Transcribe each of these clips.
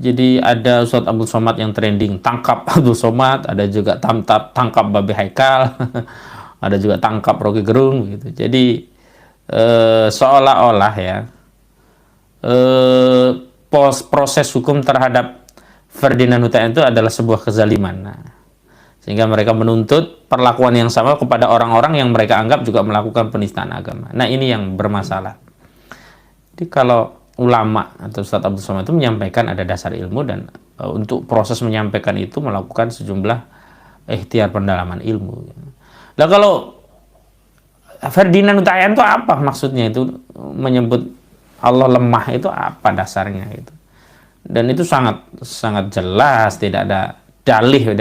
Jadi ada Ustadz Abdul Somad yang trending, tangkap Abdul Somad, ada juga tangkap Babe Haikal, ada juga tangkap Rocky Gerung gitu. Jadi seolah-olah ya eh, proses hukum terhadap Ferdinand Huta itu adalah sebuah kezaliman. Nah, sehingga mereka menuntut perlakuan yang sama kepada orang-orang yang mereka anggap juga melakukan penistaan agama. Nah, ini yang bermasalah. Jadi kalau ulama atau Ustadz Abdul Somad itu menyampaikan ada dasar ilmu, dan untuk proses menyampaikan itu melakukan sejumlah ikhtiar pendalaman ilmu. Nah, kalau Ferdinand Hutahian itu apa maksudnya, itu menyebut Allah lemah, itu apa dasarnya itu? Dan itu sangat sangat jelas, tidak ada dalih,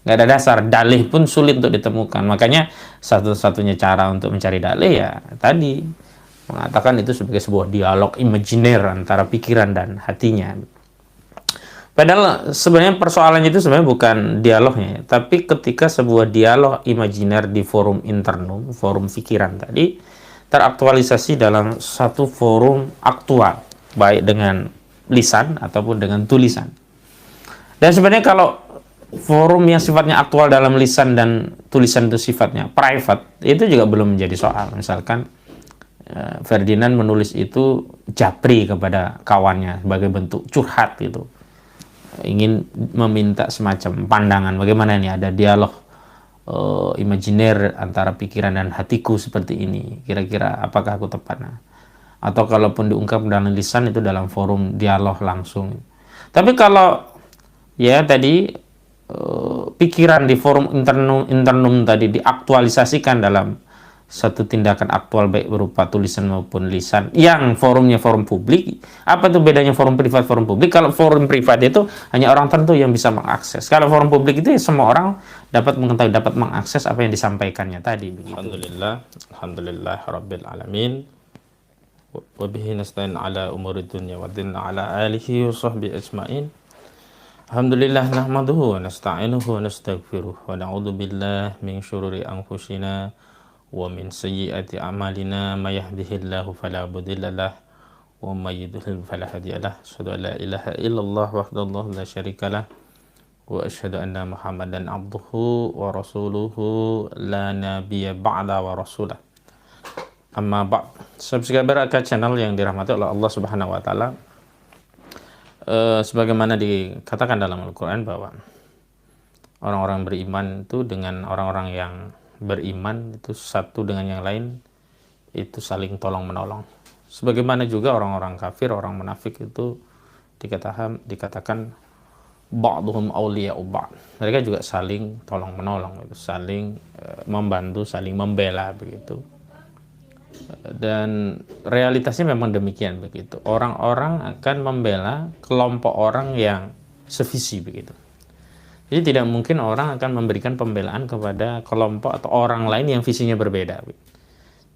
nggak ada dasar, dalih pun sulit untuk ditemukan. Makanya satu-satunya cara untuk mencari dalih ya tadi mengatakan itu sebagai sebuah dialog imajiner antara pikiran dan hatinya. Padahal sebenarnya persoalannya itu sebenarnya bukan dialognya, tapi ketika sebuah dialog imajiner di forum internum, forum pikiran tadi, teraktualisasi dalam satu forum aktual, baik dengan lisan ataupun dengan tulisan. Dan sebenarnya kalau forum yang sifatnya aktual dalam lisan dan tulisan itu sifatnya private, itu juga belum menjadi soal. Misalkan Ferdinand menulis itu japri kepada kawannya sebagai bentuk curhat gitu, ingin meminta semacam pandangan bagaimana ini ada dialog imajiner antara pikiran dan hatiku seperti ini, kira-kira apakah aku tepat. Nah, atau kalaupun diungkap dalam lisan itu dalam forum dialog langsung. Tapi kalau ya tadi pikiran di forum internum tadi diaktualisasikan dalam satu tindakan aktual baik berupa tulisan maupun lisan yang forumnya forum publik. Apa tuh bedanya forum privat forum publik? Kalau forum privat itu hanya orang tertentu yang bisa mengakses, kalau forum publik itu ya semua orang dapat mengetahui, dapat mengakses apa yang disampaikannya tadi begitu. Alhamdulillah rabbil alamin, wa bihi nasta'in ala umuri dunya wa din ala alihi wa sahbihi ajmain. Alhamdulillah nahmaduhu wa nasta'inuhu wa nastaghfiruh wa na'udzu billahi min syururi anfusina wa min sayyiati a'malina, may yahdihillahu fala mudhillalah wa may yudhlil fala hadiyalah. Asyhadu an la ilaha illallah wahdahu la syarikalah wa asyhadu anna Muhammadan abduhu wa rasuluhu la nabiyya ba'da wa rasulah. Amma ba'd. Subscriber Aka channel yang dirahmati oleh Allah Subhanahu wa taala. Sebagaimana dikatakan dalam Al-Qur'an bahwa orang-orang beriman itu dengan orang-orang yang beriman itu satu dengan yang lain itu saling tolong menolong. Sebagaimana juga orang-orang kafir, orang munafik itu dikatakan ba'duhum awliya'u ba'd. Mereka juga saling tolong menolong, saling membantu, saling membela begitu. Dan realitasnya memang demikian begitu. Orang-orang akan membela kelompok orang yang sevisi begitu. Jadi tidak mungkin orang akan memberikan pembelaan kepada kelompok atau orang lain yang visinya berbeda.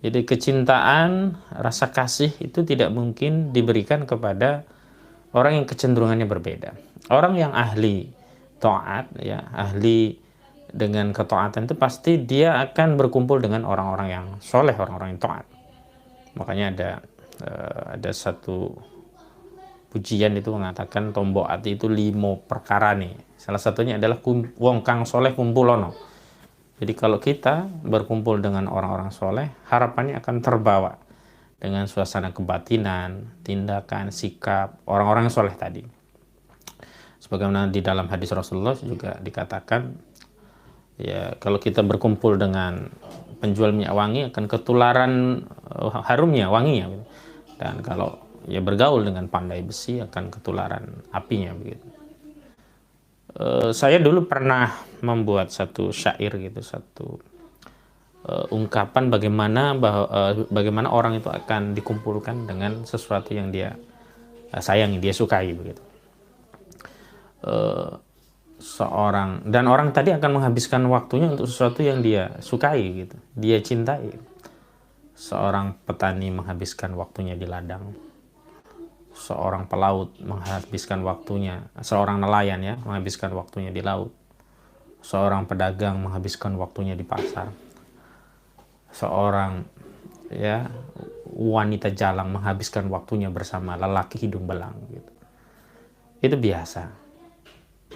Jadi kecintaan, rasa kasih itu tidak mungkin diberikan kepada orang yang kecenderungannya berbeda. Orang yang ahli taat, ya, ahli dengan ketaatan itu pasti dia akan berkumpul dengan orang-orang yang soleh, orang-orang yang taat. Makanya ada satu pujian itu mengatakan tombok ati itu 5 perkara nih. Salah satunya adalah wong kang soleh kumpulono. Jadi kalau kita berkumpul dengan orang-orang soleh, harapannya akan terbawa dengan suasana kebatinan, tindakan, sikap orang-orang yang soleh tadi. Sebagaimana di dalam hadis Rasulullah juga dikatakan, ya kalau kita berkumpul dengan penjual minyak wangi akan ketularan harumnya, wanginya. Dan kalau ya bergaul dengan pandai besi akan ketularan apinya begitu. Saya dulu pernah membuat satu syair gitu, satu ungkapan bagaimana orang itu akan dikumpulkan dengan sesuatu yang dia sayangi, dia sukai begitu. Dan orang tadi akan menghabiskan waktunya untuk sesuatu yang dia sukai gitu, dia cintai. Seorang petani menghabiskan waktunya di ladang, seorang pelaut menghabiskan waktunya, seorang nelayan ya menghabiskan waktunya di laut, seorang pedagang menghabiskan waktunya di pasar, seorang ya wanita jalang menghabiskan waktunya bersama lelaki hidung belang gitu. itu biasa.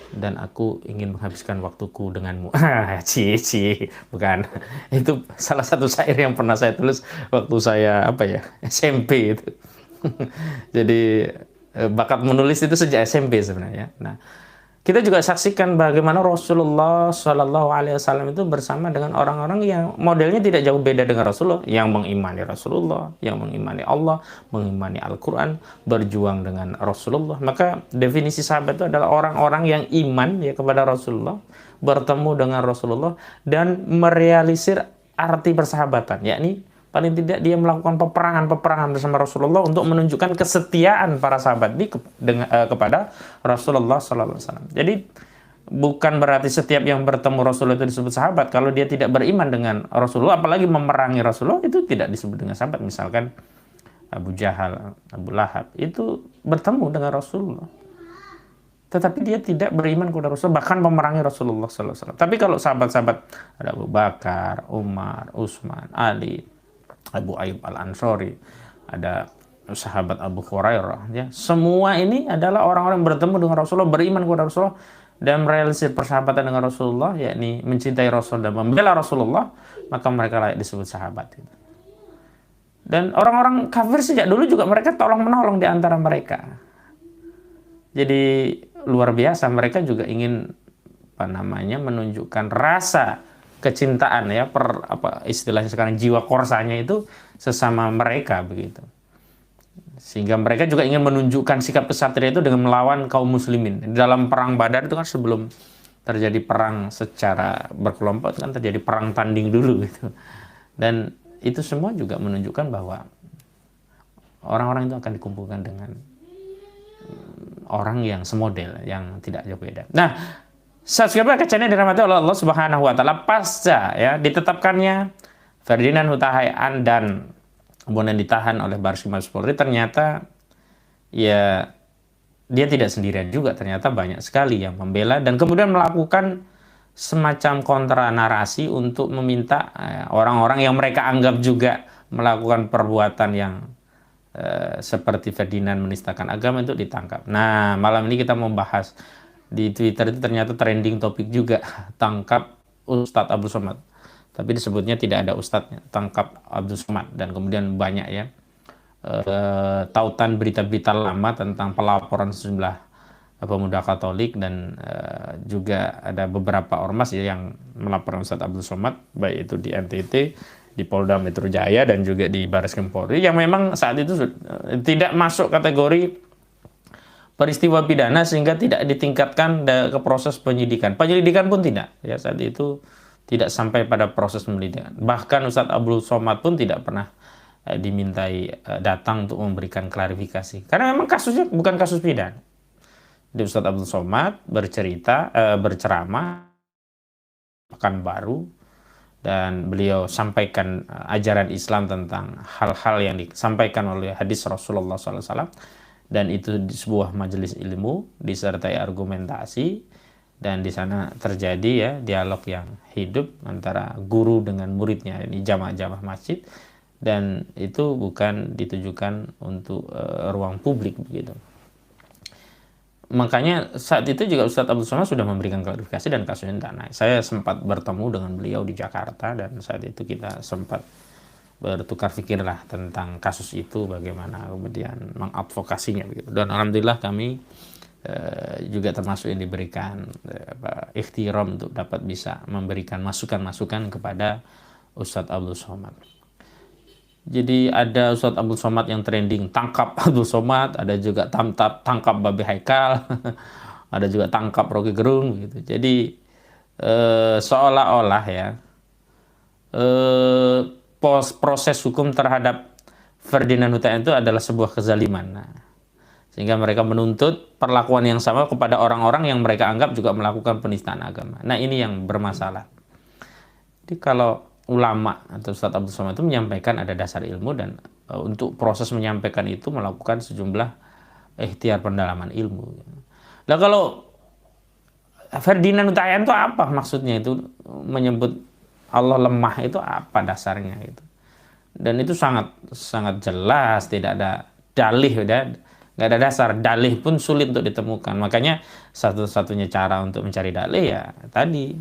Dan aku ingin menghabiskan waktuku denganmu. Bukan. Itu salah satu syair yang pernah saya tulis waktu saya SMP itu. Jadi bakat menulis itu sejak SMP sebenarnya. Nah, kita juga saksikan bagaimana Rasulullah Shallallahu Alaihi Wasallam itu bersama dengan orang-orang yang modelnya tidak jauh beda dengan Rasulullah, yang mengimani Rasulullah, yang mengimani Allah, mengimani Al-Quran, berjuang dengan Rasulullah. Maka definisi sahabat itu adalah orang-orang yang iman ya kepada Rasulullah, bertemu dengan Rasulullah dan merealisir arti persahabatan, yakni paling tidak dia melakukan peperangan bersama Rasulullah untuk menunjukkan kesetiaan para sahabat kepada Rasulullah Sallallahu Alaihi Wasallam. Jadi bukan berarti setiap yang bertemu Rasulullah itu disebut sahabat. Kalau dia tidak beriman dengan Rasulullah, apalagi memerangi Rasulullah, itu tidak disebut dengan sahabat. Misalkan Abu Jahal, Abu Lahab itu bertemu dengan Rasulullah, tetapi dia tidak beriman kepada Rasulullah, bahkan memerangi Rasulullah Sallallahu Alaihi Wasallam. Tapi kalau sahabat-sahabat ada Abu Bakar, Umar, Utsman, Ali, Abu Ayyub Al-Ansari, ada sahabat Abu Hurairah, ya. Semua ini adalah orang-orang yang bertemu dengan Rasulullah, beriman kepada Rasulullah dan merealisir persahabatan dengan Rasulullah, yakni mencintai Rasul dan membela Rasulullah, maka mereka layak disebut sahabat. Dan orang-orang kafir sejak dulu juga mereka tolong-menolong di antara mereka. Jadi luar biasa, mereka juga ingin menunjukkan rasa kecintaan ya, istilahnya sekarang jiwa korsanya itu sesama mereka begitu. Sehingga mereka juga ingin menunjukkan sikap kesatria itu dengan melawan kaum muslimin. Dalam perang Badar itu kan sebelum terjadi perang secara berkelompok itu kan terjadi perang tanding dulu gitu. Dan itu semua juga menunjukkan bahwa orang-orang itu akan dikumpulkan dengan orang yang semodel, yang tidak jauh beda. Nah, subscriber kecilnya dirahmati oleh Allah Subhanahu wa taala, pasca ya ditetapkannya Ferdinand Huta Heian dan kemudian ditahan oleh Baris Krim Mabes Polri, ternyata ya dia tidak sendirian juga, ternyata banyak sekali yang membela dan kemudian melakukan semacam kontra narasi untuk meminta orang-orang yang mereka anggap juga melakukan perbuatan yang seperti Ferdinand menistakan agama itu ditangkap. Nah, malam ini kita membahas di Twitter itu ternyata trending topik juga, tangkap Ustadz Abdul Somad. Tapi disebutnya tidak ada Ustadznya, tangkap Abdul Somad. Dan kemudian banyak ya tautan berita-berita lama tentang pelaporan sejumlah pemuda Katolik dan juga ada beberapa ormas ya yang melaporkan Ustadz Abdul Somad, baik itu di NTT, di Polda Metro Jaya dan juga di Baris Krim Polri, yang memang saat itu tidak masuk kategori peristiwa pidana sehingga tidak ditingkatkan ke proses penyidikan. Penyelidikan pun tidak. Ya, saat itu tidak sampai pada proses penyelidikan. Bahkan Ustadz Abdul Somad pun tidak pernah dimintai datang untuk memberikan klarifikasi. Karena memang kasusnya bukan kasus pidana. Jadi Ustadz Abdul Somad berceramah Pekanbaru dan beliau sampaikan ajaran Islam tentang hal-hal yang disampaikan oleh hadis Rasulullah SAW. Dan itu di sebuah majelis ilmu disertai argumentasi, dan di sana terjadi ya dialog yang hidup antara guru dengan muridnya, ini jamaah-jamaah masjid, dan itu bukan ditujukan untuk ruang publik begitu. Makanya saat itu juga Ustadz Abdul Somad sudah memberikan klarifikasi dan kasusnya tidak naik. Saya sempat bertemu dengan beliau di Jakarta dan saat itu kita sempat bertukar pikir lah tentang kasus itu, bagaimana kemudian mengadvokasinya begitu. Dan alhamdulillah kami juga termasuk yang diberikan ikhtiram untuk dapat bisa memberikan masukan-masukan kepada Ustadz Abdul Somad. Jadi ada Ustadz Abdul Somad yang trending tangkap Abdul Somad, ada juga tangkap Babe Haikal, ada juga tangkap Rocky Gerung gitu. Jadi seolah-olah ya proses hukum terhadap Ferdinand Huta Heian itu adalah sebuah kezaliman. Nah, sehingga mereka menuntut perlakuan yang sama kepada orang-orang yang mereka anggap juga melakukan penistaan agama. Nah, ini yang bermasalah. Jadi kalau ulama atau Ustadz Abdul Somad itu menyampaikan ada dasar ilmu, dan untuk proses menyampaikan itu melakukan sejumlah ikhtiar pendalaman ilmu. Nah, kalau Ferdinand Huta Heian itu apa maksudnya, itu menyebut Allah lemah, itu apa dasarnya itu? Dan itu sangat jelas, tidak ada dalih ya, nggak ada dasar. Dalih pun sulit untuk ditemukan. Makanya satu-satunya cara untuk mencari dalih ya tadi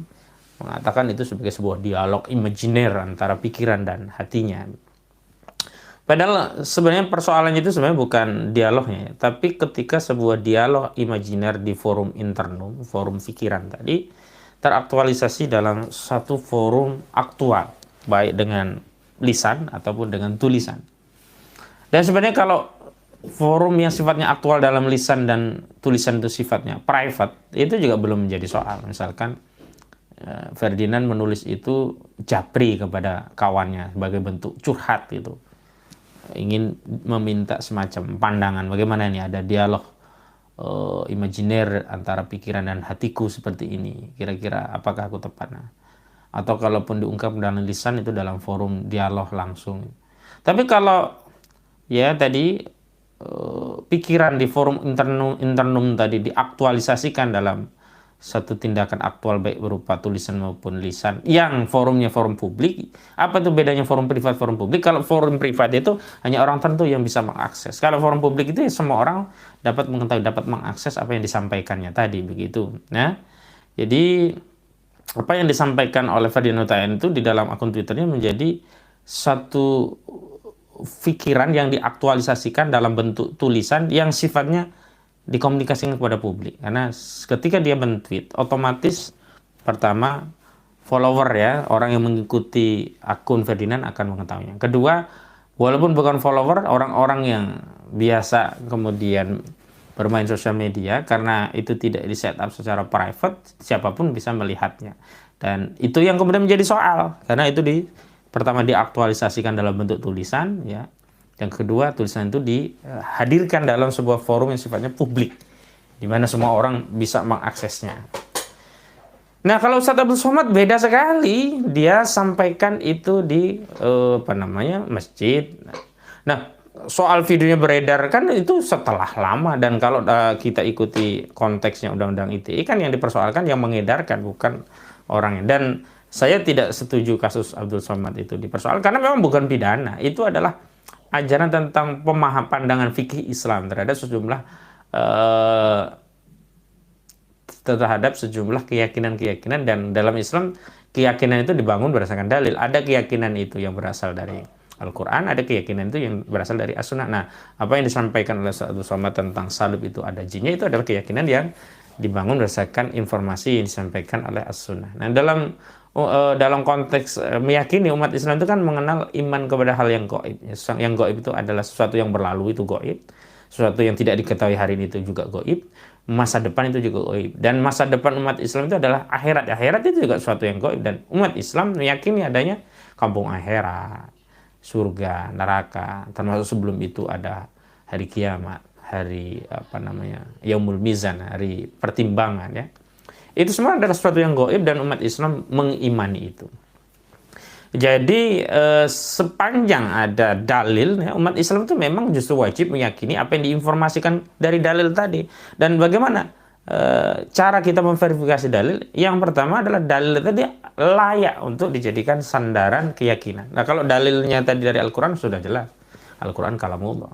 mengatakan itu sebagai sebuah dialog imajiner antara pikiran dan hatinya. Padahal sebenarnya persoalannya itu sebenarnya bukan dialognya, tapi ketika sebuah dialog imajiner di forum internum, forum pikiran tadi, teraktualisasi dalam satu forum aktual, baik dengan lisan ataupun dengan tulisan. Dan sebenarnya kalau forum yang sifatnya aktual dalam lisan dan tulisan itu sifatnya private, itu juga belum menjadi soal. Misalkan Ferdinand menulis itu japri kepada kawannya sebagai bentuk curhat gitu, ingin meminta semacam pandangan bagaimana ini ada dialog imajiner antara pikiran dan hatiku seperti ini, kira-kira apakah aku tepat. Nah, atau kalaupun diungkap dalam lisan itu dalam forum dialog langsung. Tapi kalau ya tadi pikiran di forum internum tadi diaktualisasikan dalam satu tindakan aktual baik berupa tulisan maupun lisan yang forumnya forum publik. Apa tuh bedanya forum privat forum publik? Kalau forum privat itu hanya orang tertentu yang bisa mengakses. Kalau forum publik itu ya semua orang dapat mengetahui, dapat mengakses apa yang disampaikannya tadi begitu. Nah, jadi apa yang disampaikan oleh Ferdinand Hutain itu di dalam akun Twitternya menjadi satu pikiran yang diaktualisasikan dalam bentuk tulisan yang sifatnya dikomunikasikan kepada publik. Karena ketika dia men-tweet, otomatis pertama follower ya, orang yang mengikuti akun Ferdinand akan mengetahuinya. Kedua, walaupun bukan follower, orang-orang yang biasa kemudian bermain sosial media, karena itu tidak di set up secara private, siapapun bisa melihatnya. Dan itu yang kemudian menjadi soal, karena itu pertama diaktualisasikan dalam bentuk tulisan ya. Yang kedua, tulisan itu dihadirkan dalam sebuah forum yang sifatnya publik, di mana semua orang bisa mengaksesnya. Nah, kalau Ustadz Abdul Somad beda sekali, dia sampaikan itu di masjid. Nah, soal videonya beredar kan itu setelah lama, dan kalau kita ikuti konteksnya Undang-Undang ITE kan yang dipersoalkan yang mengedarkan, bukan orangnya. Dan saya tidak setuju kasus Abdul Somad itu dipersoalkan karena memang bukan pidana, itu adalah ajaran tentang pemahaman pandangan fikih Islam terhadap sejumlah keyakinan-keyakinan, dan dalam Islam keyakinan itu dibangun berdasarkan dalil. Ada keyakinan itu yang berasal dari Al-Quran, ada keyakinan itu yang berasal dari As-Sunnah. Nah, apa yang disampaikan oleh Abdul Somad tentang salib itu ada jinnya, itu adalah keyakinan yang dibangun berdasarkan informasi yang disampaikan oleh As-Sunnah. Nah, dalam konteks meyakini umat Islam itu kan mengenal iman kepada hal yang gaib. Yang gaib itu adalah sesuatu yang berlalu, itu gaib. Sesuatu yang tidak diketahui hari ini itu juga gaib. Masa depan itu juga gaib. Dan masa depan umat Islam itu adalah akhirat. Akhirat itu juga sesuatu yang gaib. Dan umat Islam meyakini adanya kampung akhirat, surga, neraka. Termasuk sebelum itu ada hari kiamat, hari Yaumul Mizan, hari pertimbangan ya. Itu semua adalah sesuatu yang gaib dan umat Islam mengimani itu. Jadi sepanjang ada dalil, ya, umat Islam itu memang justru wajib meyakini apa yang diinformasikan dari dalil tadi. Dan bagaimana cara kita memverifikasi dalil? Yang pertama adalah dalil tadi layak untuk dijadikan sandaran keyakinan. Nah, kalau dalilnya tadi dari Al-Quran sudah jelas, Al-Quran kalamullah.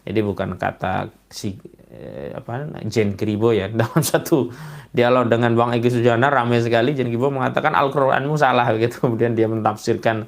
Jadi bukan kata Jen Gribo ya. Dalam satu dialog dengan Bang Egy Sujana ramai sekali Jen Gribo mengatakan Al-Quranmu salah begitu. Kemudian dia mentafsirkan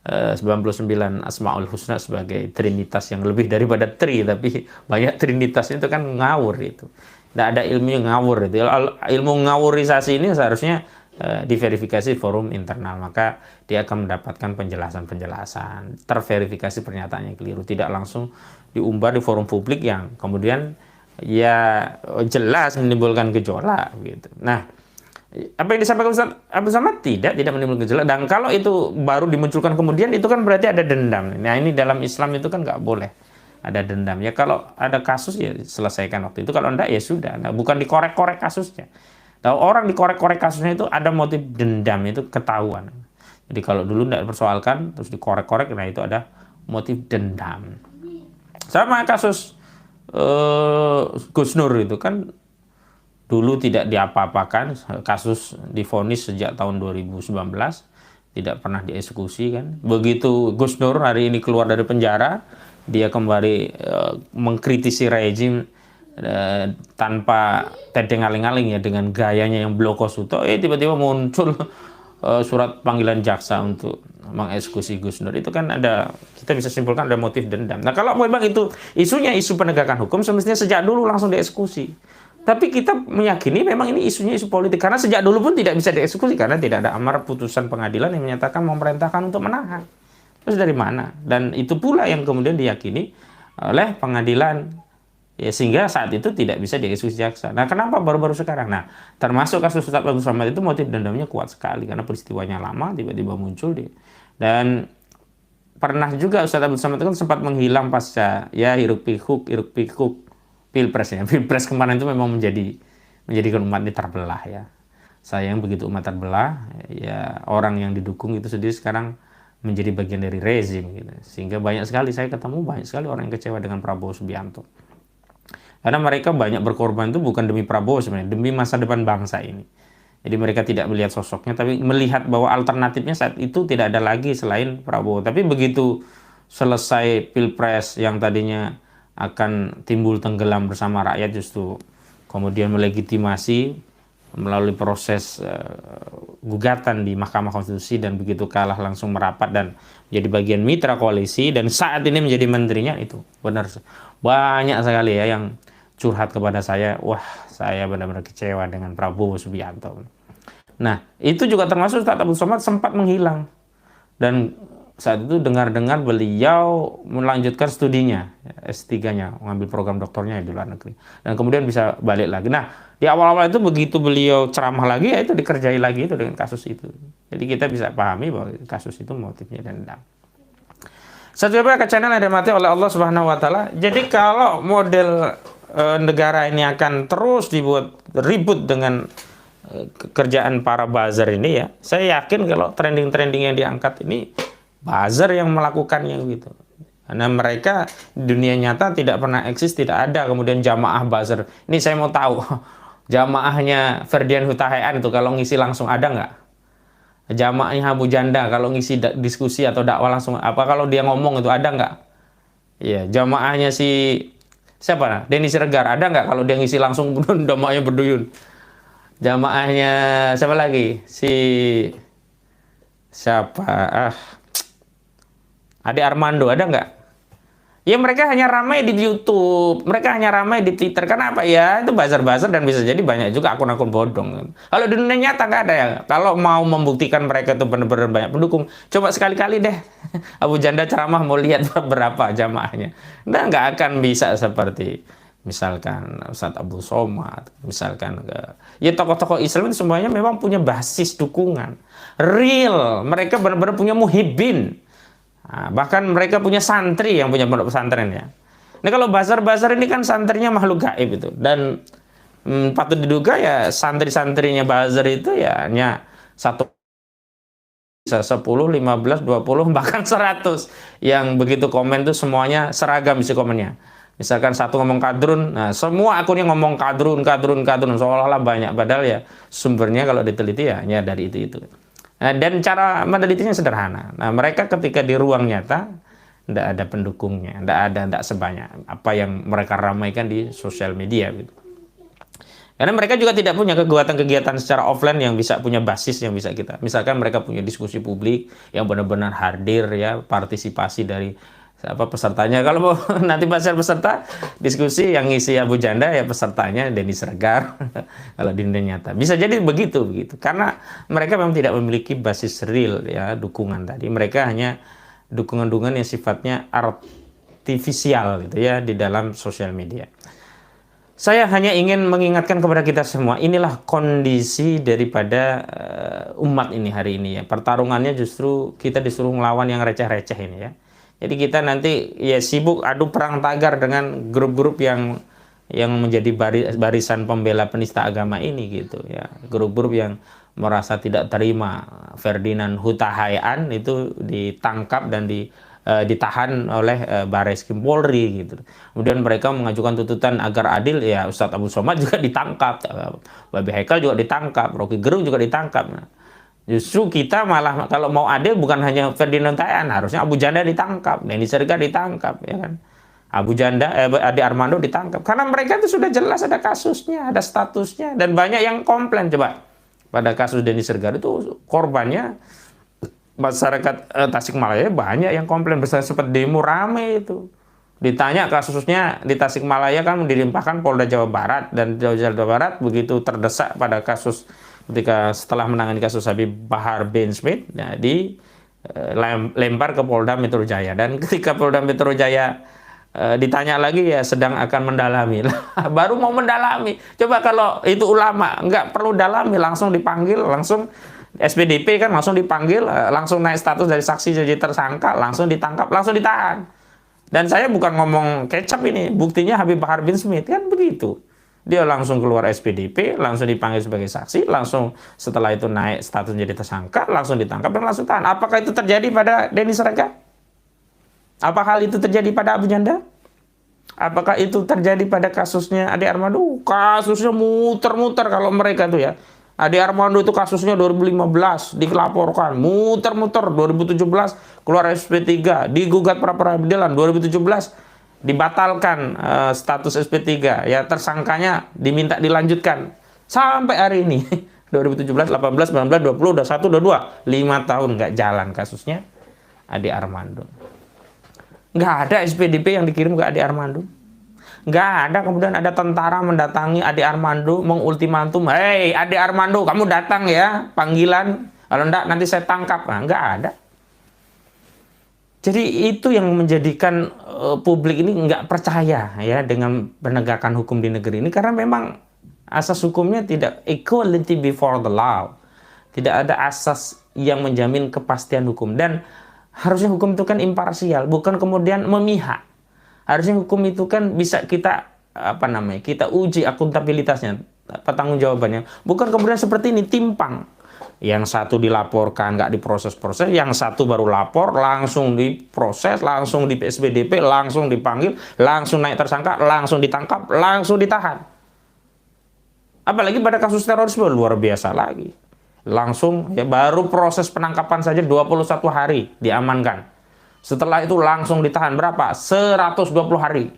99 Asmaul Husna sebagai trinitas yang lebih daripada tri, tapi banyak trinitas itu kan ngawur itu. Tidak ada ilmu ngawur itu. Ilmu ngawurisasi ini seharusnya diverifikasi forum internal, maka dia akan mendapatkan penjelasan-penjelasan, terverifikasi pernyataan yang keliru, tidak langsung diumbar di forum publik yang kemudian ya jelas menimbulkan gejolak gitu. Nah, apa yang disampaikan Ustaz Abdul Somad tidak menimbulkan gejolak, dan kalau itu baru dimunculkan kemudian itu kan berarti ada dendam. Nah, ini dalam Islam itu kan nggak boleh ada dendam ya. Kalau ada kasus ya selesaikan waktu itu, kalau enggak ya sudah. Nah, bukan dikorek-korek kasusnya. Nah, orang dikorek-korek kasusnya itu ada motif dendam, itu ketahuan. Jadi kalau dulu tidak dipersoalkan terus dikorek-korek, nah itu ada motif dendam. Sama kasus Gus Nur itu kan dulu tidak diapa-apakan, kasus divonis sejak tahun 2019, tidak pernah dieksekusi kan. Begitu Gus Nur hari ini keluar dari penjara, dia kembali mengkritisi rejim tanpa tedeng aling-aling ya, dengan gayanya yang blokosuto, tiba-tiba muncul surat panggilan jaksa untuk mengeksekusi Gus Nur. Itu kan ada, kita bisa simpulkan ada motif dendam. Nah, kalau memang itu isunya isu penegakan hukum, semestinya sejak dulu langsung dieksekusi. Tapi kita meyakini memang ini isunya isu politik, karena sejak dulu pun tidak bisa dieksekusi karena tidak ada amar putusan pengadilan yang menyatakan memerintahkan untuk menahan. Terus dari mana? Dan itu pula yang kemudian diyakini oleh pengadilan, ya, sehingga saat itu tidak bisa dieksekusi jaksa. Nah, kenapa baru-baru sekarang? Nah, termasuk kasus Ustadz Abdul Somad itu motif dendamnya kuat sekali karena peristiwanya lama, tiba-tiba muncul dia. Dan pernah juga Ustadz Abdul Somad itu kan sempat menghilang pasca ya hiruk pikuk pilpres ya. Pilpres kemarin itu memang menjadikan umat ini terbelah ya. Sayang begitu umat terbelah, ya orang yang didukung itu sendiri sekarang menjadi bagian dari rezim gitu. Sehingga banyak sekali saya ketemu banyak sekali orang yang kecewa dengan Prabowo Subianto. Karena mereka banyak berkorban itu bukan demi Prabowo sebenarnya, demi masa depan bangsa ini. Jadi mereka tidak melihat sosoknya, tapi melihat bahwa alternatifnya saat itu tidak ada lagi selain Prabowo. Tapi begitu selesai Pilpres yang tadinya akan timbul tenggelam bersama rakyat, justru kemudian melegitimasi melalui proses gugatan di Mahkamah Konstitusi, dan begitu kalah langsung merapat dan menjadi bagian mitra koalisi, dan saat ini menjadi menterinya. Itu benar banyak sekali ya yang curhat kepada saya, wah saya benar-benar kecewa dengan Prabowo Subianto. Nah, itu juga termasuk Ustadz Abdul Somad sempat menghilang, dan saat itu dengar-dengar beliau melanjutkan studinya, S3-nya, mengambil program doktornya di luar negeri, dan kemudian bisa balik lagi. Nah, di awal-awal itu begitu beliau ceramah lagi, ya itu dikerjai lagi itu dengan kasus itu. Jadi kita bisa pahami bahwa kasus itu motifnya dendam. Saya coba ke channel yang dimati oleh Allah Subhanahu Wa Taala. Jadi kalau model negara ini akan terus dibuat ribut dengan kerjaan para buzzer ini ya, saya yakin kalau trending-trending yang diangkat ini buzzer yang melakukannya gitu. Karena mereka di dunia nyata tidak pernah eksis, tidak ada kemudian jamaah buzzer. Ini saya mau tahu, jamaahnya Ferdian Huta Heian itu kalau ngisi langsung ada nggak? Jamaahnya Abu Janda kalau ngisi diskusi atau dakwah langsung, apa kalau dia ngomong itu ada nggak? Iya, jamaahnya si siapa? Nah, Denny Siregar ada nggak kalau dia ngisi langsung jamaahnya berduyun? Jamaahnya siapa lagi? Si siapa? Ade Armando ada nggak? Ya mereka hanya ramai di YouTube, mereka hanya ramai di Twitter. Kenapa ya? Itu buzzer-buzzer, dan bisa jadi banyak juga akun-akun bodong. Kalau di dunia nyata nggak ada ya. Kalau mau membuktikan mereka itu benar-benar banyak pendukung, coba sekali-kali deh Abu Janda ceramah, mau lihat berapa jamaahnya. Nah, nggak akan bisa seperti misalkan Ustadz Abdul Somad, misalkan ya tokoh-tokoh Islam itu semuanya memang punya basis dukungan real. Mereka benar-benar punya muhibbin. Nah, bahkan mereka punya santri yang punya pondok pesantren ya. Ini kalau buzzer-buzzer ini kan santrinya makhluk gaib itu, dan patut diduga ya santri-santrinya buzzer itu ya hanya satu, bisa 10, 15, 20, bahkan 100 yang begitu komen tuh semuanya seragam isi komennya. Misalkan satu ngomong kadrun, nah semua akunnya ngomong kadrun, seolah-olah banyak, padahal ya sumbernya kalau diteliti ya hanya dari itu. Nah, dan cara menelitinya sederhana. Nah, mereka ketika di ruang nyata tidak ada pendukungnya, tidak sebanyak apa yang mereka ramaikan di sosial media gitu. Karena mereka juga tidak punya kegiatan-kegiatan secara offline yang bisa punya basis yang bisa kita. Misalkan mereka punya diskusi publik yang benar-benar hadir ya, partisipasi dari pesertanya. Kalau mau nanti peserta diskusi yang ngisi Abu Janda ya pesertanya Denny Siregar. Kalau di dunia nyata bisa jadi begitu karena mereka memang tidak memiliki basis real ya dukungan tadi. Mereka hanya dukungan-dukungan yang sifatnya artifisial gitu ya di dalam sosial media. Saya hanya ingin mengingatkan kepada kita semua, inilah kondisi daripada umat ini hari ini ya. Pertarungannya justru kita disuruh melawan yang receh-receh ini ya. Jadi kita nanti ya sibuk adu perang tagar dengan grup-grup yang menjadi barisan pembela penista agama ini gitu ya. Grup-grup yang merasa tidak terima Ferdinand Huta Heian itu ditangkap dan ditahan oleh Bareskrim Polri gitu. Kemudian mereka mengajukan tuntutan agar adil ya, Ustadz Abdul Somad juga ditangkap, Babi Haikal juga ditangkap, Rocky Gerung juga ditangkap. Nah, Justru kita malah kalau mau adil bukan hanya Ferdinand Hutahian, harusnya Abu Janda ditangkap, Denny Sirga ditangkap, ya kan? Abu Janda, Ade Armando ditangkap. Karena mereka itu sudah jelas ada kasusnya, ada statusnya, dan banyak yang komplain. Coba, pada kasus Denny Sirga itu korbannya masyarakat Tasikmalaya banyak yang komplain, besar sempat demo rame itu. Ditanya kasusnya di Tasikmalaya kan dilimpahkan Polda Jawa Barat, dan Jawa Barat begitu terdesak pada kasus ketika setelah menangani kasus Habib Bahar bin Smith, ya, lempar ke Polda Metro Jaya, dan ketika Polda Metro Jaya ditanya lagi ya sedang akan mendalami. Baru mau mendalami. Coba kalau itu ulama, nggak perlu dalami, langsung dipanggil, langsung SPDP kan langsung dipanggil, langsung naik status dari saksi jadi tersangka, langsung ditangkap, langsung ditahan. Dan saya bukan ngomong kecap ini, buktinya Habib Bahar bin Smith kan begitu. Dia langsung keluar SPDP, langsung dipanggil sebagai saksi, langsung setelah itu naik status jadi tersangka, langsung ditangkap dan langsung tahan. Apakah itu terjadi pada Denny Sirga? Apa hal itu terjadi pada Abu Janda? Apakah itu terjadi pada kasusnya Ade Armando? Kasusnya muter-muter kalau mereka tuh ya. Ade Armando itu kasusnya 2015 dilaporkan, muter-muter 2017 keluar SP3, digugat pra peradilan 2017 dibatalkan status SP3, ya tersangkanya diminta dilanjutkan sampai hari ini 2017, 18, 19, 20, udah 1, udah 2, 5 tahun nggak jalan kasusnya Ade Armando. Nggak ada SPDP yang dikirim ke Ade Armando. Nggak ada. Kemudian ada tentara mendatangi Ade Armando, mengultimatum, hei Ade Armando, kamu datang ya, panggilan. Kalau enggak, nanti saya tangkap. Nah, nggak ada. Jadi itu yang menjadikan publik ini nggak percaya ya dengan penegakan hukum di negeri ini. Karena memang asas hukumnya tidak equality before the law. Tidak ada asas yang menjamin kepastian hukum. Dan harusnya hukum itu kan imparsial, bukan kemudian memihak. Harusnya hukum itu kan bisa kita kita uji akuntabilitasnya, pertanggungjawabannya. Bukan kemudian seperti ini timpang. Yang satu dilaporkan nggak diproses-proses, yang satu baru lapor langsung diproses, langsung di SPDP, langsung dipanggil, langsung naik tersangka, langsung ditangkap, langsung ditahan. Apalagi pada kasus terorisme luar biasa lagi. Langsung ya baru proses penangkapan saja 21 hari diamankan. Setelah itu langsung ditahan berapa? 120 hari.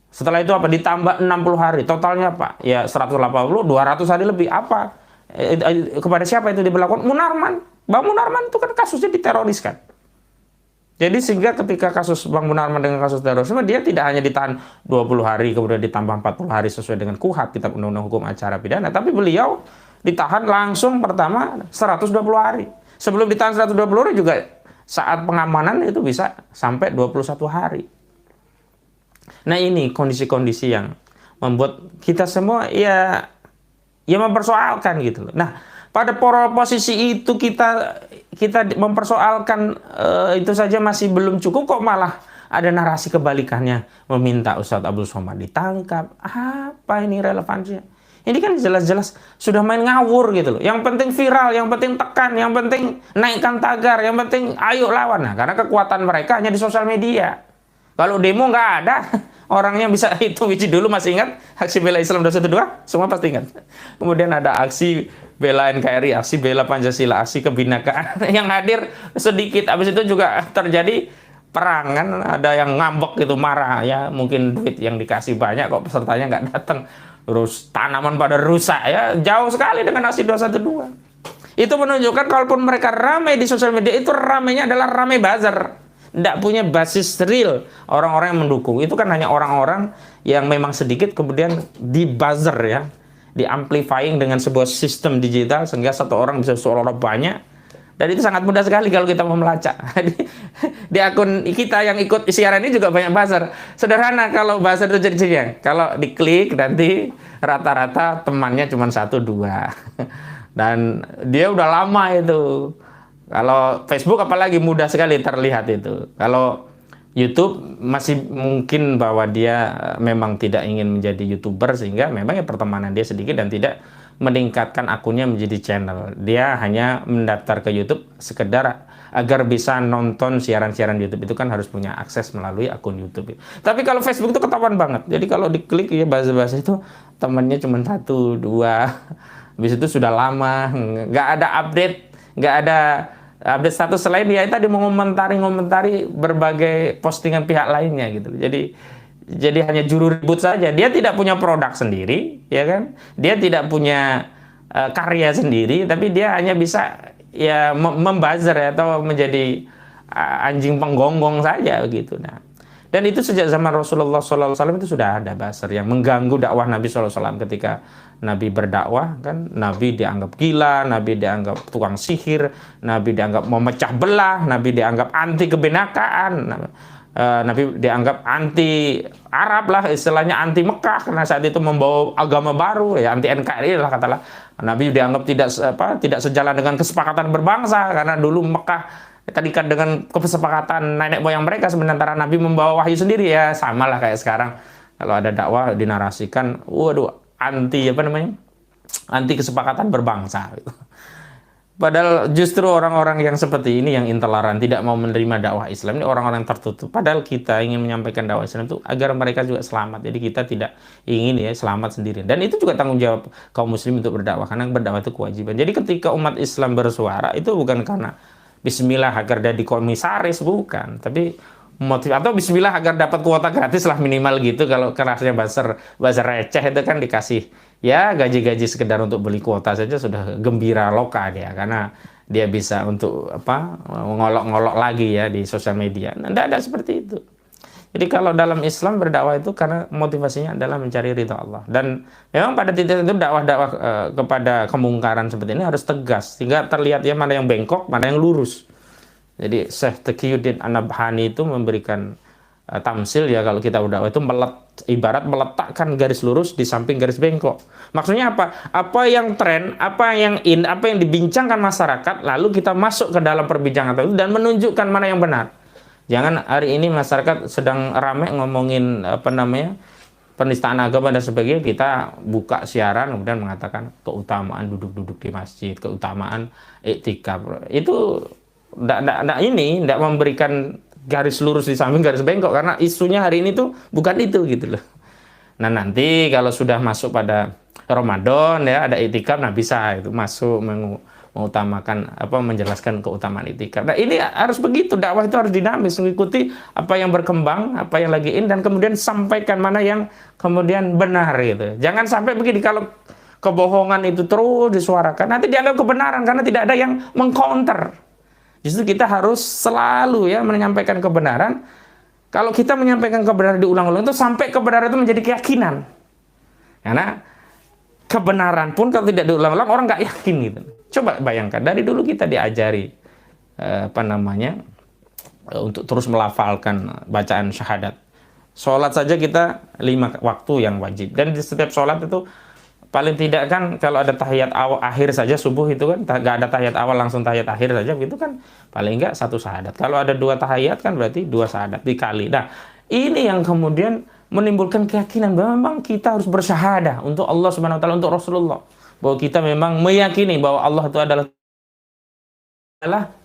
Setelah itu apa? Ditambah 60 hari. Totalnya apa? Ya 180, 200 hari lebih. Apa? Kepada siapa itu diberlakukan? Munarman. Bang Munarman itu kan kasusnya diteroriskan. Jadi sehingga ketika kasus Bang Munarman dengan kasus terorisme, dia tidak hanya ditahan 20 hari, kemudian ditambah 40 hari sesuai dengan KUHP, Kitab Undang-Undang Hukum Acara Pidana, tapi beliau ditahan langsung pertama 120 hari. Sebelum ditahan 120 hari juga saat pengamanan itu bisa sampai 21 hari. Nah ini kondisi-kondisi yang membuat kita semua ya mempersoalkan gitu loh. Nah pada posisi itu kita mempersoalkan itu saja masih belum cukup, kok malah ada narasi kebalikannya, meminta Ustadz Abdul Somad ditangkap. Apa ini relevansinya? Ini kan jelas-jelas sudah main ngawur gitu loh. Yang penting viral, yang penting tekan, yang penting naikkan tagar, yang penting ayo lawan. Nah, karena kekuatan mereka hanya di sosial media. Kalau demo nggak ada, orangnya bisa itu. Wiji dulu masih ingat aksi bela Islam 212? Semua pasti ingat. Kemudian ada aksi bela NKRI, aksi bela Pancasila, aksi kebinakaan. Yang hadir sedikit. Habis itu juga terjadi perang kan, ada yang ngambek gitu, marah ya, mungkin duit yang dikasih banyak kok pesertanya nggak datang. Terus tanaman pada rusak ya, jauh sekali dengan aksi 212. Itu menunjukkan kalaupun mereka ramai di sosial media, itu ramainya adalah ramai buzzer, tidak punya basis real orang-orang yang mendukung. Itu kan hanya orang-orang yang memang sedikit kemudian di buzzer ya, di amplifying dengan sebuah sistem digital sehingga satu orang bisa seolah-olah banyak. Dan itu sangat mudah sekali kalau kita mau melacak. Di akun kita yang ikut siaran ini juga banyak buzzer. Sederhana kalau buzzer itu ciri-cirinya. Kalau diklik nanti rata-rata temannya cuma 1-2. Dan dia udah lama itu. Kalau Facebook apalagi mudah sekali terlihat itu. Kalau YouTube masih mungkin bahwa dia memang tidak ingin menjadi YouTuber sehingga memang ya pertemanan dia sedikit dan tidak meningkatkan akunnya menjadi channel. Dia hanya mendaftar ke YouTube sekedar agar bisa nonton siaran-siaran YouTube. Itu kan harus punya akses melalui akun YouTube. Tapi kalau Facebook itu ketahuan banget. Jadi kalau diklik ya bahasa-bahasa itu temannya cuma 1-2 Habis itu sudah lama, nggak ada update, nggak ada update status selain dia tadi mengomentari berbagai postingan pihak lainnya gitu. Jadi hanya juru ribut saja. Dia tidak punya produk sendiri, ya kan? Dia tidak punya karya sendiri, tapi dia hanya bisa ya membuzzer ya, atau menjadi anjing penggonggong saja gitu. Nah, dan itu sejak zaman Rasulullah SAW itu sudah ada buzzer yang mengganggu dakwah Nabi SAW. Ketika Nabi berdakwah, kan Nabi dianggap gila, Nabi dianggap tukang sihir, Nabi dianggap memecah belah, Nabi dianggap anti kebenakaan, Nabi dianggap anti Arab lah, istilahnya anti Mekah karena saat itu membawa agama baru, ya anti NKRI lah katalah. Nabi dianggap tidak sejalan dengan kesepakatan berbangsa karena dulu Mekah tadikan dengan kesepakatan nenek moyang mereka, sementara Nabi membawa wahyu sendiri. Ya sama lah kayak sekarang kalau ada dakwah dinarasikan, waduh, anti anti kesepakatan berbangsa gitu. Padahal justru orang-orang yang seperti ini yang intoleran, tidak mau menerima dakwah Islam, ini orang-orang tertutup. Padahal kita ingin menyampaikan dakwah Islam itu agar mereka juga selamat. Jadi kita tidak ingin ya selamat sendiri. Dan itu juga tanggung jawab kaum muslim untuk berdakwah, karena berdakwah itu kewajiban. Jadi ketika umat Islam bersuara itu bukan karena bismillah agar jadi komisaris, bukan, tapi motif atau bismillah agar dapat kuota gratis lah minimal gitu. Kalau kerasnya buzzer receh itu kan dikasih ya gaji-gaji sekedar untuk beli kuota saja sudah gembira loka dia, karena dia bisa untuk ngolok-ngolok lagi ya di sosial media. Nah, tidak ada seperti itu. Jadi kalau dalam Islam berdakwah itu karena motivasinya adalah mencari ridha Allah, dan memang pada titik itu dakwah-dakwah kepada kemungkaran seperti ini harus tegas sehingga terlihat ya mana yang bengkok, mana yang lurus. Jadi Syekh Taqiyuddin An-Nabhani itu memberikan tamsil ya, kalau kita berdakwah itu ibarat meletakkan garis lurus di samping garis bengkok. Maksudnya apa? Apa yang tren, apa yang apa yang dibincangkan masyarakat, lalu kita masuk ke dalam perbincangan itu dan menunjukkan mana yang benar. Jangan hari ini masyarakat sedang ramai ngomongin penistaan agama dan sebagainya, kita buka siaran kemudian mengatakan keutamaan duduk-duduk di masjid, keutamaan iktikaf. Itu tidak memberikan garis lurus di samping garis bengkok, karena isunya hari ini tuh bukan itu gitu loh. Nah, nanti kalau sudah masuk pada Ramadan ya ada iktikaf, nah bisa itu masuk mengutamakan menjelaskan keutamaan iktikaf. Nah, ini harus begitu, dakwah itu harus dinamis, mengikuti apa yang berkembang, apa yang lagi in, dan kemudian sampaikan mana yang kemudian benar gitu. Jangan sampai begini, kalau kebohongan itu terus disuarakan nanti dianggap kebenaran karena tidak ada yang mengcounter. Justru kita harus selalu ya menyampaikan kebenaran. Kalau kita menyampaikan kebenaran diulang-ulang itu sampai kebenaran itu menjadi keyakinan. Karena kebenaran pun kalau tidak diulang-ulang orang nggak yakin gitu. Coba bayangkan, dari dulu kita diajari untuk terus melafalkan bacaan syahadat. Sholat saja kita 5 waktu yang wajib, dan di setiap sholat itu paling tidak kan kalau ada tahiyat awal akhir saja subuh itu kan nggak ada tahiyat awal langsung tahiyat akhir saja gitu kan, paling nggak 1 syahadat. Kalau ada 2 tahiyat kan berarti 2 syahadat dikali. Nah, ini yang kemudian menimbulkan keyakinan bahwa memang kita harus bersyahadah untuk Allah Subhanahu wa taala, untuk Rasulullah, bahwa kita memang meyakini bahwa Allah itu adalah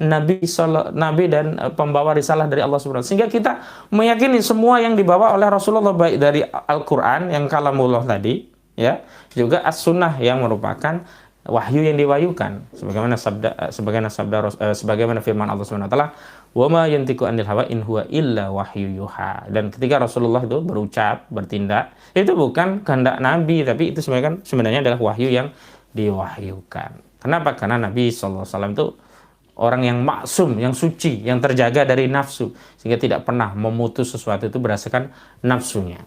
nabi dan pembawa risalah dari Allah Subhanahu wa taala, sehingga kita meyakini semua yang dibawa oleh Rasulullah, baik dari Al-Qur'an yang kalamullah tadi ya, juga as-sunnah yang merupakan wahyu yang diwahyukan, sebagaimana firman Allah Subhanahu wa taala, wa ma yantiqu anil hawa in huwa illa wahyu yuha. Dan ketika Rasulullah itu berucap, bertindak, itu bukan kehendak Nabi, tapi itu sebenarnya adalah wahyu yang diwahyukan. Kenapa? Karena Nabi SAW itu orang yang maksum, yang suci, yang terjaga dari nafsu, sehingga tidak pernah memutus sesuatu itu berdasarkan nafsunya.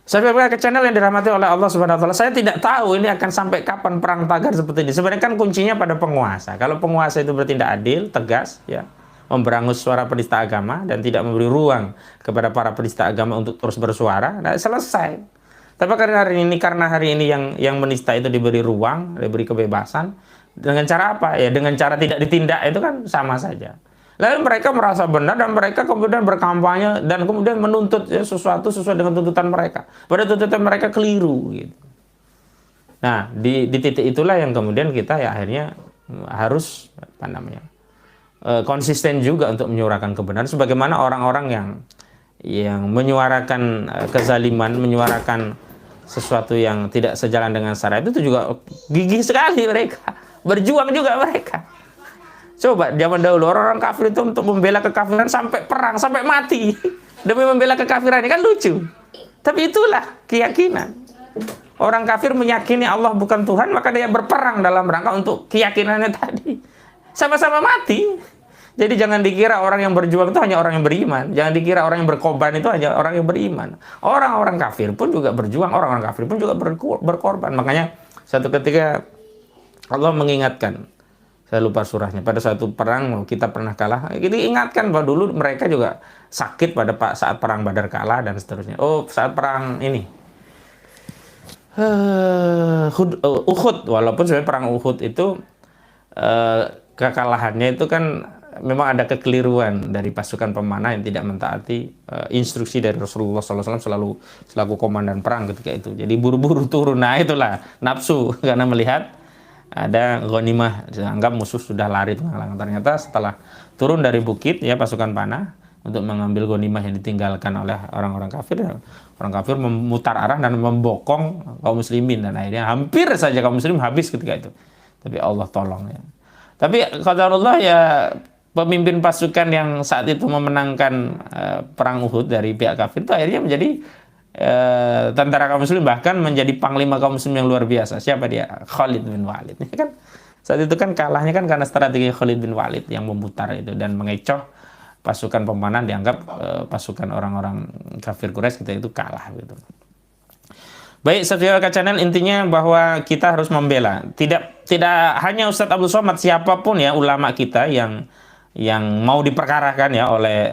Saya ke channel yang dirahmati oleh Allah Subhanahu wa taala. Saya tidak tahu ini akan sampai kapan perang tagar seperti ini. Sebenarnya kan kuncinya pada penguasa. Kalau penguasa itu bertindak adil, tegas ya, memberangus suara penista agama dan tidak memberi ruang kepada para penista agama untuk terus bersuara, nah selesai. Tapi karena hari ini yang menista itu diberi ruang, diberi kebebasan, dengan cara apa? Ya dengan cara tidak ditindak, itu kan sama saja. Lalu mereka merasa benar dan mereka kemudian berkampanye dan kemudian menuntut ya, sesuatu sesuai dengan tuntutan mereka. Pada tuntutan mereka keliru gitu. Nah, di titik itulah yang kemudian kita ya akhirnya harus konsisten juga untuk menyuarakan kebenaran, sebagaimana orang-orang yang menyuarakan kezaliman, menyuarakan sesuatu yang tidak sejalan dengan syariat itu juga gigih sekali mereka, berjuang juga mereka. Coba zaman dahulu orang-orang kafir itu untuk membela kekafiran sampai perang, sampai mati demi membela kekafiran, ini kan lucu. Tapi itulah keyakinan. Orang kafir meyakini Allah bukan Tuhan, maka dia berperang dalam rangka untuk keyakinannya tadi. Sama-sama mati. Jadi jangan dikira orang yang berjuang itu hanya orang yang beriman. Jangan dikira orang yang berkorban itu hanya orang yang beriman. Orang-orang kafir pun juga berjuang, orang-orang kafir pun juga berkorban. Makanya satu ketika Allah mengingatkan, saya lupa surahnya, pada suatu perang kita pernah kalah. Jadi ingatkan bahwa dulu mereka juga sakit pada saat perang Badar kalah dan seterusnya. Oh, saat perang ini Uhud, walaupun sebenarnya perang Uhud itu kekalahannya itu kan memang ada kekeliruan dari pasukan pemanah yang tidak mentaati instruksi dari Rasulullah SAW selaku komandan perang ketika itu. Jadi buru-buru turun. Nah itulah nafsu karena melihat ada ghanimah, dianggap musuh sudah lari tengah-tengah. Ternyata setelah turun dari bukit ya pasukan panah untuk mengambil ghanimah yang ditinggalkan oleh orang-orang kafir, orang kafir memutar arah dan membokong kaum muslimin, dan akhirnya hampir saja kaum muslim habis ketika itu. Tapi Allah tolong ya. Tapi qadarullah ya, pemimpin pasukan yang saat itu memenangkan perang Uhud dari pihak kafir itu akhirnya menjadi tentara kaum muslim, bahkan menjadi panglima kaum muslim yang luar biasa. Siapa dia? Khalid bin Walid. Ini kan saat itu kan kalahnya kan karena strategi Khalid bin Walid yang memutar itu dan mengecoh pasukan pemanah, dianggap pasukan orang-orang kafir Quraisy kita itu kalah gitu. Baik, saudara channel, intinya bahwa kita harus membela. Tidak hanya Ustadz Abdul Somad, siapapun ya ulama kita yang mau diperkarakan ya oleh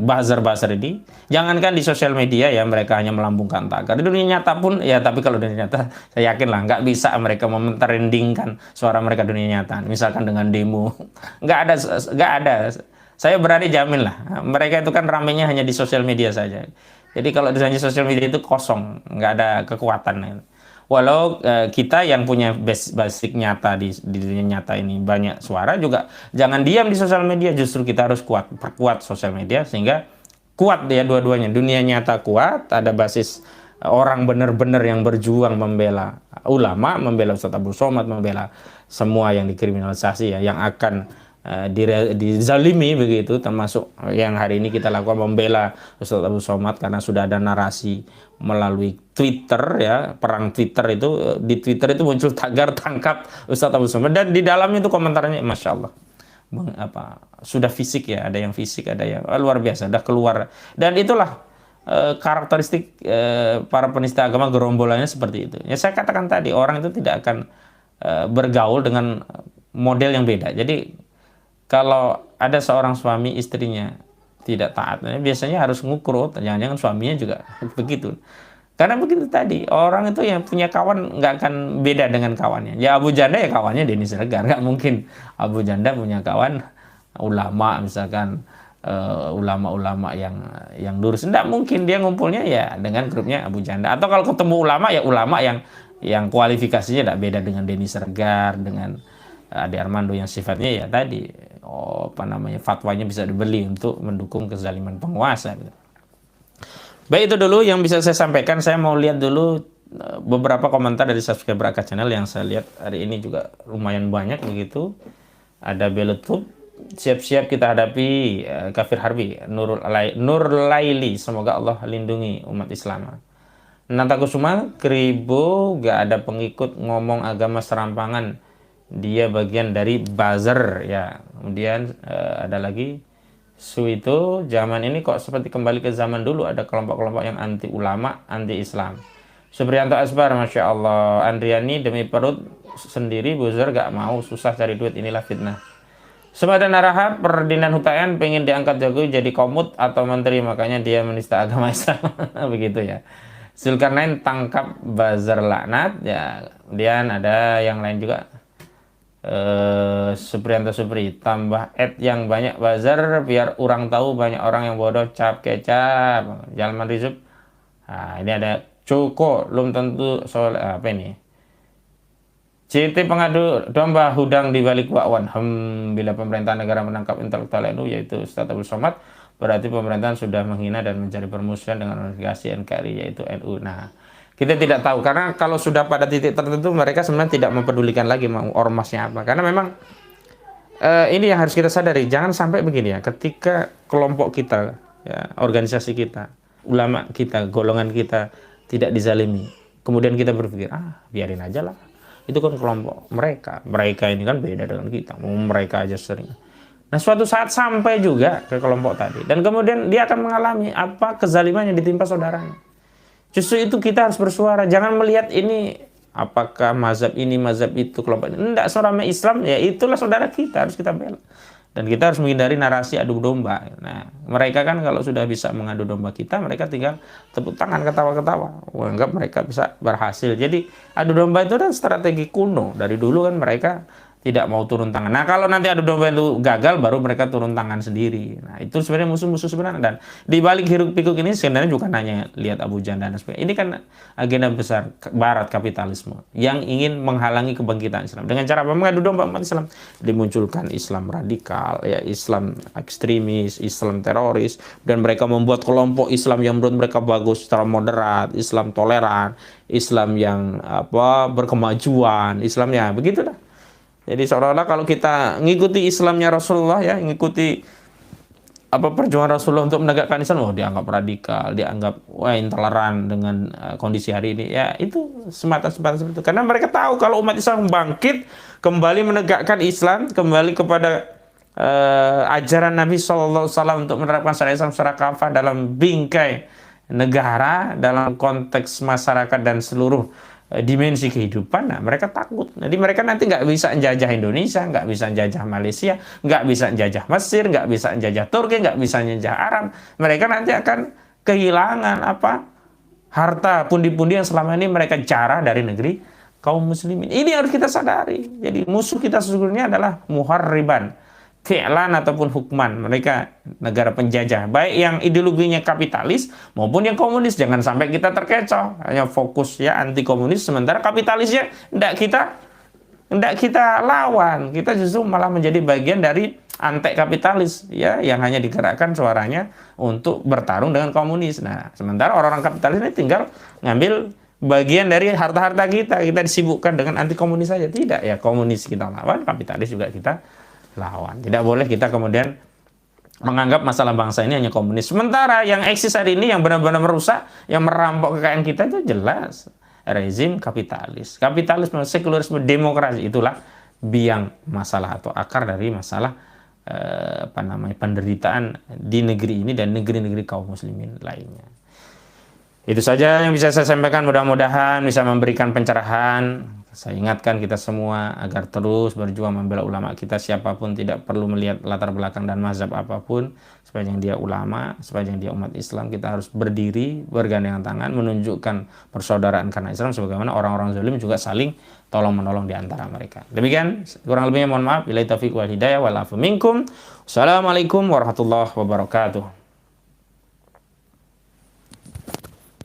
buzzer ini. Jangankan di sosial media ya, mereka hanya melambungkan tagar. Di dunia nyata pun ya, tapi kalau dunia nyata saya yakin lah nggak bisa mereka mementerendingkan suara mereka dunia nyata. Misalkan dengan demo, nggak ada. Saya berani jamin lah, mereka itu kan ramenya hanya di sosial media saja. Jadi kalau di sosial media itu kosong, nggak ada kekuatan. Walau kita yang punya basic nyata di dunia nyata ini banyak suara juga, jangan diam di sosial media. Justru kita harus perkuat sosial media sehingga kuat ya dua-duanya. Dunia nyata kuat, ada basis orang benar-benar yang berjuang membela ulama, membela Ustadz Abdul Somad, membela semua yang dikriminalisasi ya, yang akan dizalimi begitu, termasuk yang hari ini kita lakukan membela Ustadz Abdul Somad karena sudah ada narasi melalui Twitter ya, perang Twitter itu, di Twitter itu muncul tagar tangkap Ustadz Abdul Somad, dan di dalamnya itu komentarnya Masya Allah sudah fisik ya, ada yang fisik, ada yang luar biasa, udah keluar. Dan itulah karakteristik para penista agama, gerombolannya seperti itu ya. Saya katakan tadi, orang itu tidak akan bergaul dengan model yang beda. Jadi kalau ada seorang suami istrinya tidak taat, biasanya harus ngukur, jangan-jangan suaminya juga begitu. Karena begitu tadi, orang itu yang punya kawan nggak akan beda dengan kawannya. Ya Abu Janda ya kawannya Denny Siregar, nggak mungkin Abu Janda punya kawan ulama, misalkan ulama-ulama yang lurus. Nggak mungkin dia ngumpulnya ya dengan grupnya Abu Janda. Atau kalau ketemu ulama ya ulama yang kualifikasinya tidak beda dengan Denny Siregar, dengan Ade Armando yang sifatnya ya tadi fatwanya bisa dibeli untuk mendukung kezaliman penguasa gitu. Baik, itu dulu yang bisa saya sampaikan. Saya mau lihat dulu beberapa komentar dari subscriber Aka Channel yang saya lihat hari ini juga lumayan banyak begitu. Ada Beletub, siap-siap kita hadapi kafir harbi. Nur Laili, semoga Allah lindungi umat Islam. Nanta Kusuma, Kribo, gak ada pengikut ngomong agama serampangan, dia bagian dari buzzer ya. Kemudian ada lagi Suito, zaman ini kok seperti kembali ke zaman dulu, ada kelompok-kelompok yang anti ulama, anti Islam. Supriyanto Asbar, Masya Allah. Andriani, demi perut sendiri buzzer gak mau, susah cari duit, inilah fitnah. Sebadan Arahab, Ferdinand Hutayan pengen diangkat Jokowi jadi komut atau menteri, makanya dia menista agama Islam. Begitu ya. Zulkarnain tangkap buzzer laknat ya. Kemudian ada yang lain juga, Supriyanto Supri, tambah yang banyak buzzer biar orang tahu banyak orang yang bodoh, cap kecap. Jalman Rizub, nah ini ada Cuko, belum tentu soal apa ini, CT pengadu domba hudang di balik wakwan. Bila pemerintah negara menangkap intelektual NU yaitu Ustadz Abdul Somad, berarti pemerintahan sudah menghina dan mencari permusuhan dengan organisasi NKRI yaitu NU. Nah, Kita tidak tahu, karena kalau sudah pada titik tertentu mereka sebenarnya tidak mempedulikan lagi mau ormasnya apa. Karena memang ini yang harus kita sadari, jangan sampai begini ya, ketika kelompok kita, ya, organisasi kita, ulama kita, golongan kita tidak dizalimi, kemudian kita berpikir, biarin aja lah, itu kan kelompok mereka ini kan beda dengan kita, mereka aja sering. Nah, suatu saat sampai juga ke kelompok tadi, dan kemudian dia akan mengalami apa kezaliman yang ditimpa saudaranya. Justru itu kita harus bersuara, jangan melihat ini apakah mazhab ini, mazhab itu, kelompok ini. Enggak, seorang Islam ya itulah saudara kita, harus kita bela. Dan kita harus menghindari narasi adu domba. Nah, mereka kan kalau sudah bisa mengadu domba kita, mereka tinggal tepuk tangan, ketawa-ketawa. Anggap mereka bisa berhasil. Jadi adu domba itu kan strategi kuno. Dari dulu kan mereka tidak mau turun tangan. Nah, kalau nanti adu domba itu gagal, baru mereka turun tangan sendiri. Nah, itu sebenarnya musuh-musuh sebenarnya. Dan di balik hiruk-pikuk ini sebenarnya bukan hanya lihat Abu Janda dan sebagainya. Ini kan agenda besar barat kapitalisme yang ingin menghalangi kebangkitan Islam. Dengan cara apa? Mengadu domba umat Islam. Dimunculkan Islam radikal, ya Islam ekstremis, Islam teroris, dan mereka membuat kelompok Islam yang menurut mereka bagus secara moderat, Islam toleran, Islam yang berkemajuan, Islamnya begitulah. Jadi seolah-olah kalau kita ngikuti Islamnya Rasulullah, ya, ngikuti perjuangan Rasulullah untuk menegakkan Islam, dianggap radikal, dianggap intoleran dengan kondisi hari ini. Ya, itu semata-mata seperti itu. Karena mereka tahu kalau umat Islam bangkit, kembali menegakkan Islam, kembali kepada ajaran Nabi SAW untuk menerapkan syariat Islam secara kafah dalam bingkai negara, dalam konteks masyarakat dan seluruh dimensi kehidupan. Nah, mereka takut. Jadi mereka nanti nggak bisa menjajah Indonesia, nggak bisa menjajah Malaysia, nggak bisa menjajah Mesir, nggak bisa menjajah Turki, nggak bisa menjajah Arab. Mereka nanti akan kehilangan harta pundi-pundi yang selama ini mereka jarah dari negeri kaum muslimin. Ini harus kita sadari. Jadi musuh kita sesungguhnya adalah muharriban, fi'lan ataupun hukman. Mereka negara penjajah, baik yang ideologinya kapitalis maupun yang komunis. Jangan sampai kita terkecoh, hanya fokus ya anti komunis, sementara kapitalisnya tidak kita lawan. Kita justru malah menjadi bagian dari antek kapitalis, ya, yang hanya digerakkan suaranya untuk bertarung dengan komunis. Nah, sementara orang-orang kapitalis ini tinggal ngambil bagian dari harta-harta kita disibukkan dengan anti komunis saja. Tidak, ya, komunis kita lawan, kapitalis juga kita lawan. Tidak boleh kita kemudian menganggap masalah bangsa ini hanya komunis. Sementara yang eksis hari ini, yang benar-benar merusak, yang merampok kekayaan kita, itu jelas rezim kapitalis. Kapitalisme, sekularisme, demokrasi, itulah biang masalah atau akar dari masalah penderitaan di negeri ini dan negeri-negeri kaum muslimin lainnya. Itu saja yang bisa saya sampaikan, mudah-mudahan bisa memberikan pencerahan. Saya ingatkan kita semua agar terus berjuang membela ulama kita, siapapun, tidak perlu melihat latar belakang dan mazhab apapun. Sepanjang dia ulama, sepanjang dia umat Islam, kita harus berdiri, bergandengan tangan, menunjukkan persaudaraan karena Islam, sebagaimana orang-orang zalim juga saling tolong-menolong di antara mereka. Demikian, kurang lebihnya mohon maaf. Billahi taufiq wal hidayah wal afu minkum. Assalamualaikum warahmatullahi wabarakatuh.